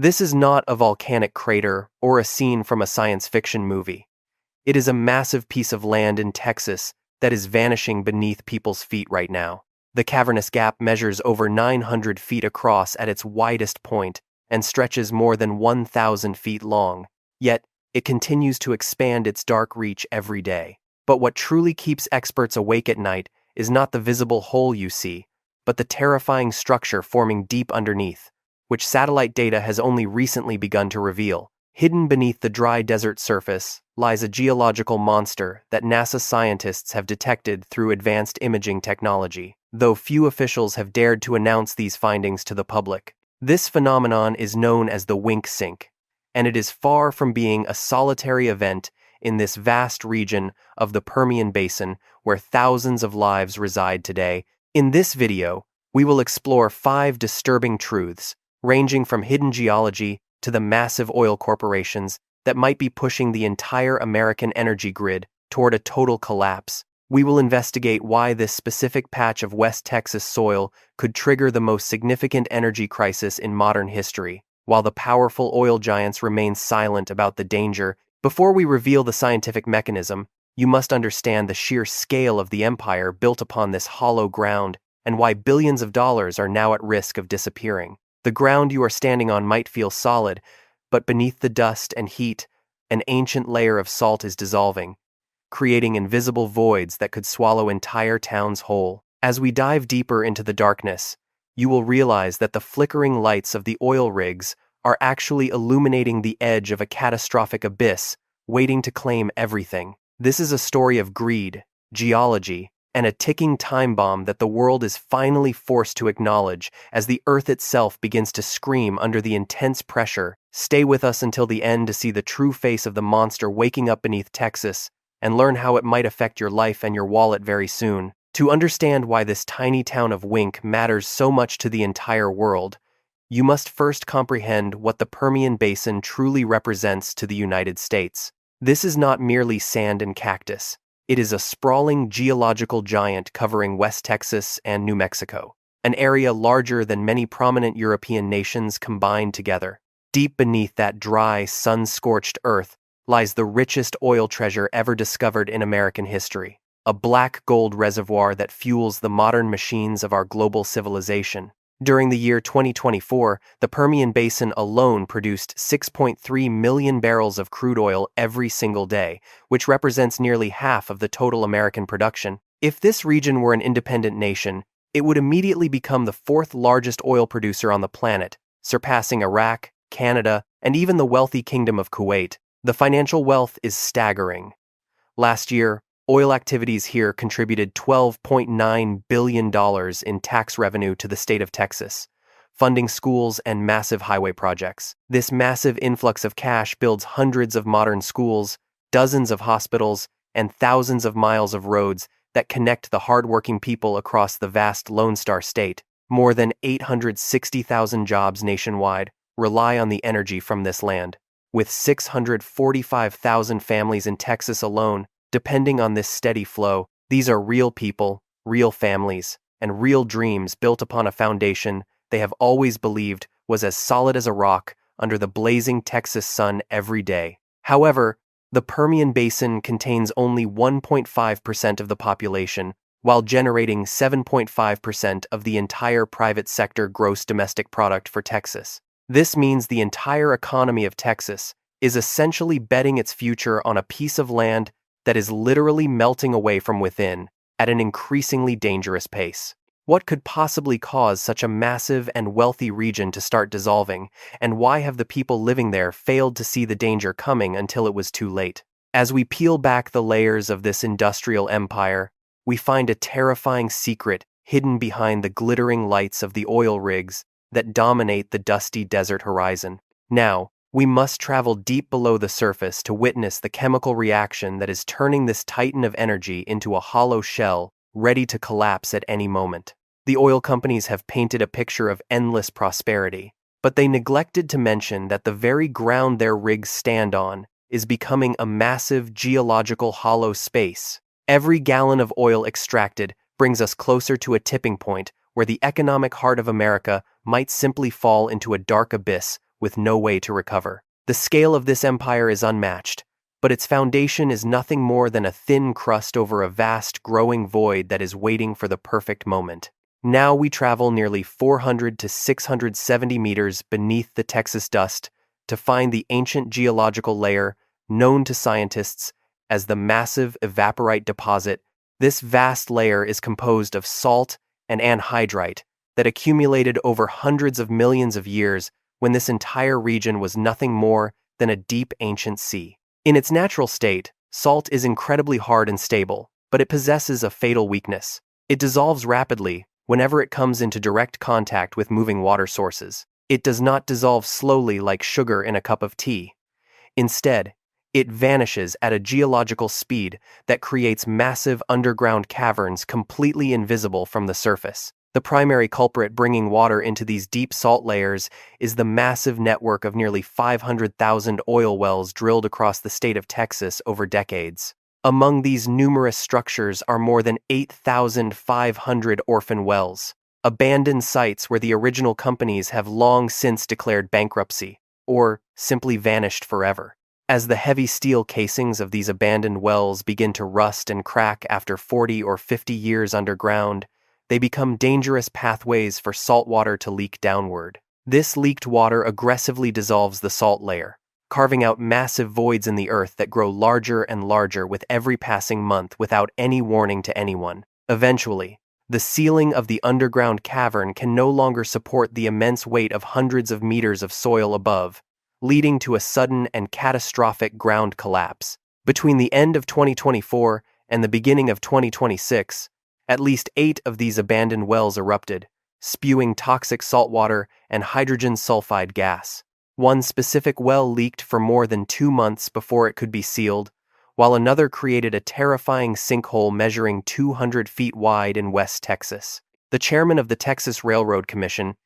This is not a volcanic crater or a scene from a science fiction movie. It is a massive piece of land in Texas that is vanishing beneath people's feet right now. The cavernous gap measures over 900 feet across at its widest point and stretches more than 1,000 feet long, yet it continues to expand its dark reach every day. But what truly keeps experts awake at night is not the visible hole you see, but the terrifying structure forming deep underneath, which satellite data has only recently begun to reveal. Hidden beneath the dry desert surface lies a geological monster that NASA scientists have detected through advanced imaging technology, though few officials have dared to announce these findings to the public. This phenomenon is known as the Wink Sink, and it is far from being a solitary event in this vast region of the Permian Basin where thousands of lives reside today. In this video, we will explore 5 disturbing truths, ranging from hidden geology to the massive oil corporations that might be pushing the entire American energy grid toward a total collapse. We will investigate why this specific patch of West Texas soil could trigger the most significant energy crisis in modern history, while the powerful oil giants remain silent about the danger. Before we reveal the scientific mechanism, you must understand the sheer scale of the empire built upon this hollow ground and why billions of dollars are now at risk of disappearing. The ground you are standing on might feel solid, but beneath the dust and heat, an ancient layer of salt is dissolving, creating invisible voids that could swallow entire towns whole. As we dive deeper into the darkness, you will realize that the flickering lights of the oil rigs are actually illuminating the edge of a catastrophic abyss waiting to claim everything. This is a story of greed, geology, and a ticking time bomb that the world is finally forced to acknowledge as the Earth itself begins to scream under the intense pressure. Stay with us until the end to see the true face of the monster waking up beneath Texas and learn how it might affect your life and your wallet very soon. To understand why this tiny town of Wink matters so much to the entire world, you must first comprehend what the Permian Basin truly represents to the United States. This is not merely sand and cactus. It is a sprawling geological giant covering West Texas and New Mexico, an area larger than many prominent European nations combined together. Deep beneath that dry, sun-scorched earth lies the richest oil treasure ever discovered in American history, a black gold reservoir that fuels the modern machines of our global civilization. During the year 2024, the Permian Basin alone produced 6.3 million barrels of crude oil every single day, which represents nearly half of the total American production. If this region were an independent nation, it would immediately become the 4th largest oil producer on the planet, surpassing Iraq, Canada, and even the wealthy Kingdom of Kuwait. The financial wealth is staggering. Last year, oil activities here contributed $12.9 billion in tax revenue to the state of Texas, funding schools and massive highway projects. This massive influx of cash builds hundreds of modern schools, dozens of hospitals, and thousands of miles of roads that connect the hardworking people across the vast Lone Star State. More than 860,000 jobs nationwide rely on the energy from this land, with 645,000 families in Texas alone depending on this steady flow. These are real people, real families, and real dreams built upon a foundation they have always believed was as solid as a rock under the blazing Texas sun every day. However, the Permian Basin contains only 1.5% of the population, while generating 7.5% of the entire private sector gross domestic product for Texas. This means the entire economy of Texas is essentially betting its future on a piece of land that is literally melting away from within at an increasingly dangerous pace. What could possibly cause such a massive and wealthy region to start dissolving, and why have the people living there failed to see the danger coming until it was too late? As we peel back the layers of this industrial empire, we find a terrifying secret hidden behind the glittering lights of the oil rigs that dominate the dusty desert horizon. Now, we must travel deep below the surface to witness the chemical reaction that is turning this titan of energy into a hollow shell ready to collapse at any moment. The oil companies have painted a picture of endless prosperity, but they neglected to mention that the very ground their rigs stand on is becoming a massive geological hollow space. Every gallon of oil extracted brings us closer to a tipping point where the economic heart of America might simply fall into a dark abyss with no way to recover. The scale of this empire is unmatched, but its foundation is nothing more than a thin crust over a vast, growing void that is waiting for the perfect moment. Now we travel nearly 400 to 670 meters beneath the Texas dust to find the ancient geological layer known to scientists as the massive evaporite deposit. This vast layer is composed of salt and anhydrite that accumulated over hundreds of millions of years when this entire region was nothing more than a deep ancient sea. In its natural state, salt is incredibly hard and stable, but it possesses a fatal weakness. It dissolves rapidly whenever it comes into direct contact with moving water sources. It does not dissolve slowly like sugar in a cup of tea. Instead, it vanishes at a geological speed that creates massive underground caverns completely invisible from the surface. The primary culprit bringing water into these deep salt layers is the massive network of nearly 500,000 oil wells drilled across the state of Texas over decades. Among these numerous structures are more than 8,500 orphan wells, abandoned sites where the original companies have long since declared bankruptcy, or simply vanished forever. As the heavy steel casings of these abandoned wells begin to rust and crack after 40 or 50 years underground, they become dangerous pathways for salt water to leak downward. This leaked water aggressively dissolves the salt layer, carving out massive voids in the earth that grow larger and larger with every passing month without any warning to anyone. Eventually, the ceiling of the underground cavern can no longer support the immense weight of hundreds of meters of soil above, leading to a sudden and catastrophic ground collapse. Between the end of 2024 and the beginning of 2026, at least 8 of these abandoned wells erupted, spewing toxic saltwater and hydrogen sulfide gas. One specific well leaked for more than 2 months before it could be sealed, while another created a terrifying sinkhole measuring 200 feet wide in West Texas. The chairman of the Texas Railroad Commission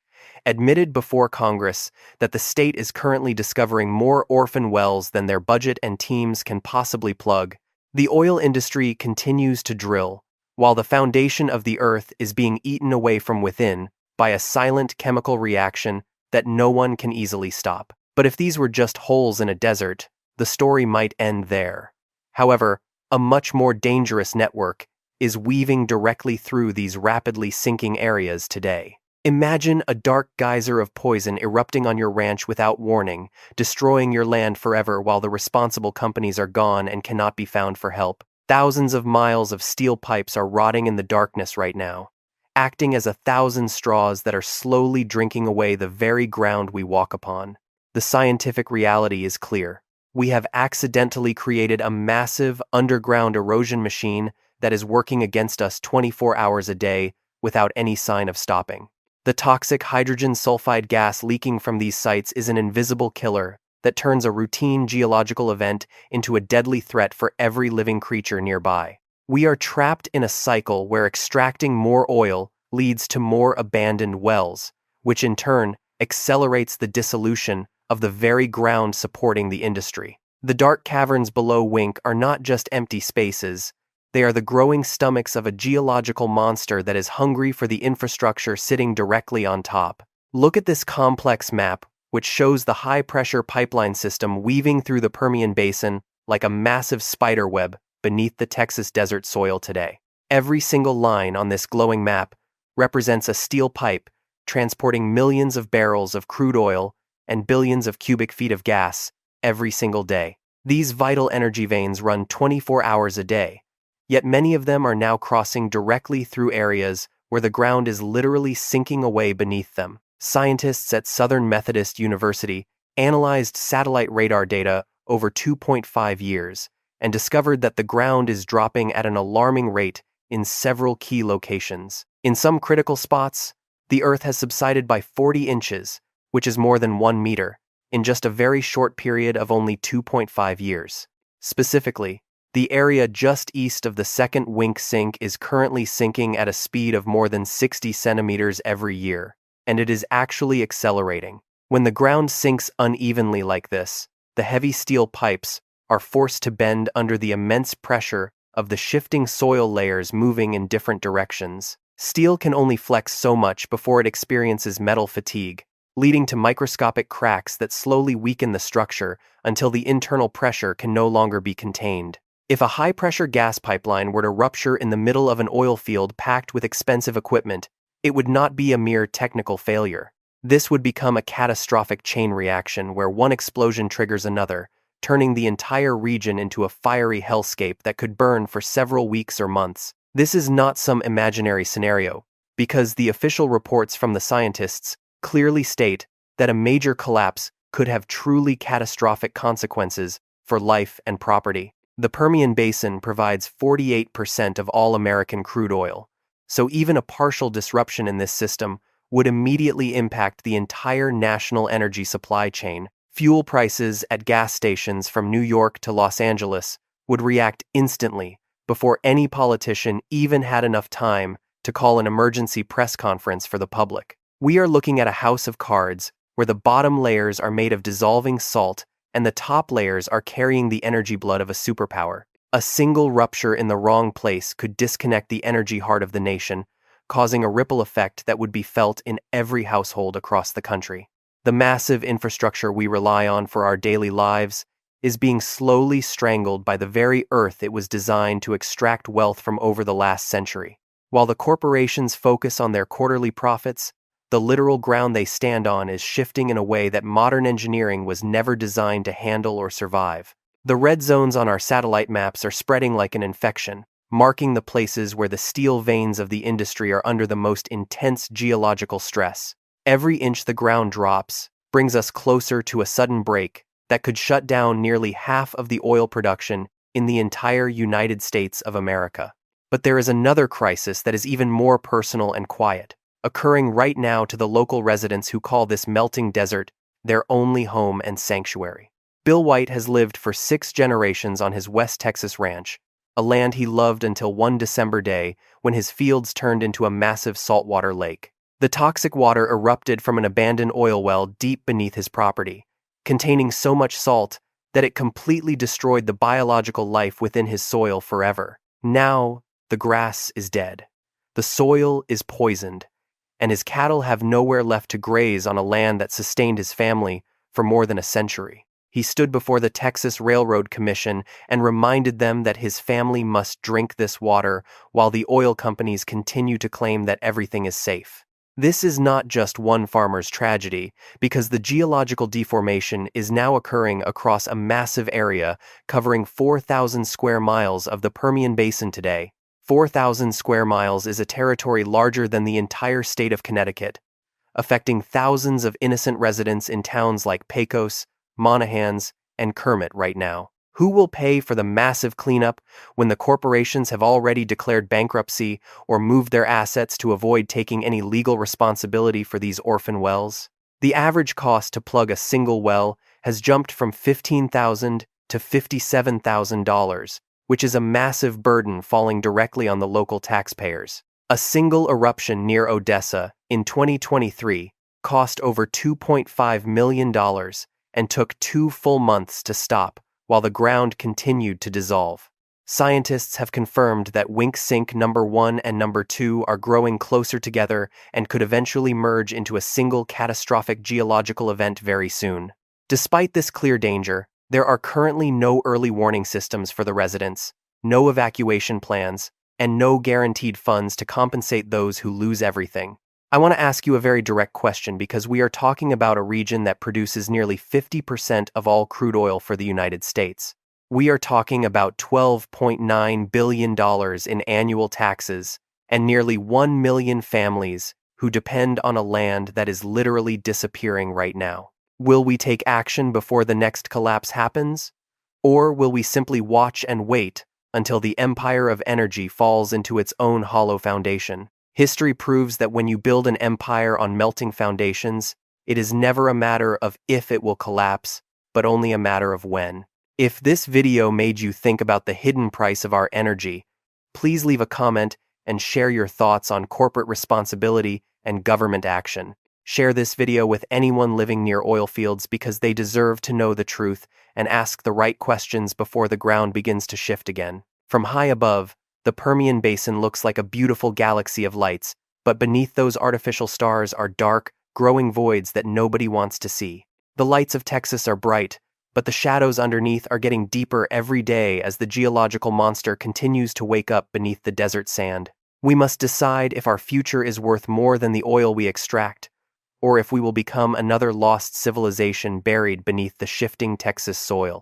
admitted before Congress that the state is currently discovering more orphan wells than their budget and teams can possibly plug. The oil industry continues to drill, while the foundation of the earth is being eaten away from within by a silent chemical reaction that no one can easily stop. But if these were just holes in a desert, the story might end there. However, a much more dangerous network is weaving directly through these rapidly sinking areas today. Imagine a dark geyser of poison erupting on your ranch without warning, destroying your land forever while the responsible companies are gone and cannot be found for help. Thousands of miles of steel pipes are rotting in the darkness right now, acting as 1,000 straws that are slowly drinking away the very ground we walk upon. The scientific reality is clear. We have accidentally created a massive underground erosion machine that is working against us 24 hours a day without any sign of stopping. The toxic hydrogen sulfide gas leaking from these sites is an invisible killer that turns a routine geological event into a deadly threat for every living creature nearby. We are trapped in a cycle where extracting more oil leads to more abandoned wells, which in turn accelerates the dissolution of the very ground supporting the industry. The dark caverns below Wink are not just empty spaces. They are the growing stomachs of a geological monster that is hungry for the infrastructure sitting directly on top. Look at this complex map, which shows the high-pressure pipeline system weaving through the Permian Basin like a massive spider web beneath the Texas desert soil today. Every single line on this glowing map represents a steel pipe transporting millions of barrels of crude oil and billions of cubic feet of gas every single day. These vital energy veins run 24 hours a day, yet many of them are now crossing directly through areas where the ground is literally sinking away beneath them. Scientists at Southern Methodist University analyzed satellite radar data over 2.5 years and discovered that the ground is dropping at an alarming rate in several key locations. In some critical spots, the Earth has subsided by 40 inches, which is more than 1 meter, in just a very short period of only 2.5 years. Specifically, the area just east of the second Wink sink is currently sinking at a speed of more than 60 centimeters every year, and it is actually accelerating. When the ground sinks unevenly like this, the heavy steel pipes are forced to bend under the immense pressure of the shifting soil layers moving in different directions. Steel can only flex so much before it experiences metal fatigue, leading to microscopic cracks that slowly weaken the structure until the internal pressure can no longer be contained. If a high-pressure gas pipeline were to rupture in the middle of an oil field packed with expensive equipment, it would not be a mere technical failure. This would become a catastrophic chain reaction where one explosion triggers another, turning the entire region into a fiery hellscape that could burn for several weeks or months. This is not some imaginary scenario, because the official reports from the scientists clearly state that a major collapse could have truly catastrophic consequences for life and property. The Permian Basin provides 48% of all American crude oil, so even a partial disruption in this system would immediately impact the entire national energy supply chain. Fuel prices at gas stations from New York to Los Angeles would react instantly before any politician even had enough time to call an emergency press conference for the public. We are looking at a house of cards where the bottom layers are made of dissolving salt and the top layers are carrying the energy blood of a superpower. A single rupture in the wrong place could disconnect the energy heart of the nation, causing a ripple effect that would be felt in every household across the country. The massive infrastructure we rely on for our daily lives is being slowly strangled by the very earth it was designed to extract wealth from over the last century. While the corporations focus on their quarterly profits, the literal ground they stand on is shifting in a way that modern engineering was never designed to handle or survive. The red zones on our satellite maps are spreading like an infection, marking the places where the steel veins of the industry are under the most intense geological stress. Every inch the ground drops brings us closer to a sudden break that could shut down nearly half of the oil production in the entire United States of America. But there is another crisis that is even more personal and quiet, occurring right now to the local residents who call this melting desert their only home and sanctuary. Bill White has lived for 6 generations on his West Texas ranch, a land he loved until one December day when his fields turned into a massive saltwater lake. The toxic water erupted from an abandoned oil well deep beneath his property, containing so much salt that it completely destroyed the biological life within his soil forever. Now, the grass is dead, the soil is poisoned, and his cattle have nowhere left to graze on a land that sustained his family for more than a century. He stood before the Texas Railroad Commission and reminded them that his family must drink this water while the oil companies continue to claim that everything is safe. This is not just one farmer's tragedy, because the geological deformation is now occurring across a massive area covering 4,000 square miles of the Permian Basin today. 4,000 square miles is a territory larger than the entire state of Connecticut, affecting thousands of innocent residents in towns like Pecos, Monahans, and Kermit right now. Who will pay for the massive cleanup when the corporations have already declared bankruptcy or moved their assets to avoid taking any legal responsibility for these orphan wells? The average cost to plug a single well has jumped from $15,000 to $57,000, which is a massive burden falling directly on the local taxpayers. A single eruption near Odessa in 2023 cost over $2.5 million and took 2 full months to stop, while the ground continued to dissolve. Scientists have confirmed that Wink Sink number 1 and number 2 are growing closer together and could eventually merge into a single catastrophic geological event very soon. Despite this clear danger, there are currently no early warning systems for the residents, no evacuation plans, and no guaranteed funds to compensate those who lose everything. I want to ask you a very direct question because we are talking about a region that produces nearly 50% of all crude oil for the United States. We are talking about $12.9 billion in annual taxes and nearly 1 million families who depend on a land that is literally disappearing right now. Will we take action before the next collapse happens? Or will we simply watch and wait until the empire of energy falls into its own hollow foundation? History proves that when you build an empire on melting foundations, it is never a matter of if it will collapse, but only a matter of when. If this video made you think about the hidden price of our energy, please leave a comment and share your thoughts on corporate responsibility and government action. Share this video with anyone living near oil fields because they deserve to know the truth and ask the right questions before the ground begins to shift again. From high above, the Permian Basin looks like a beautiful galaxy of lights, but beneath those artificial stars are dark, growing voids that nobody wants to see. The lights of Texas are bright, but the shadows underneath are getting deeper every day as the geological monster continues to wake up beneath the desert sand. We must decide if our future is worth more than the oil we extract, or if we will become another lost civilization buried beneath the shifting Texas soil.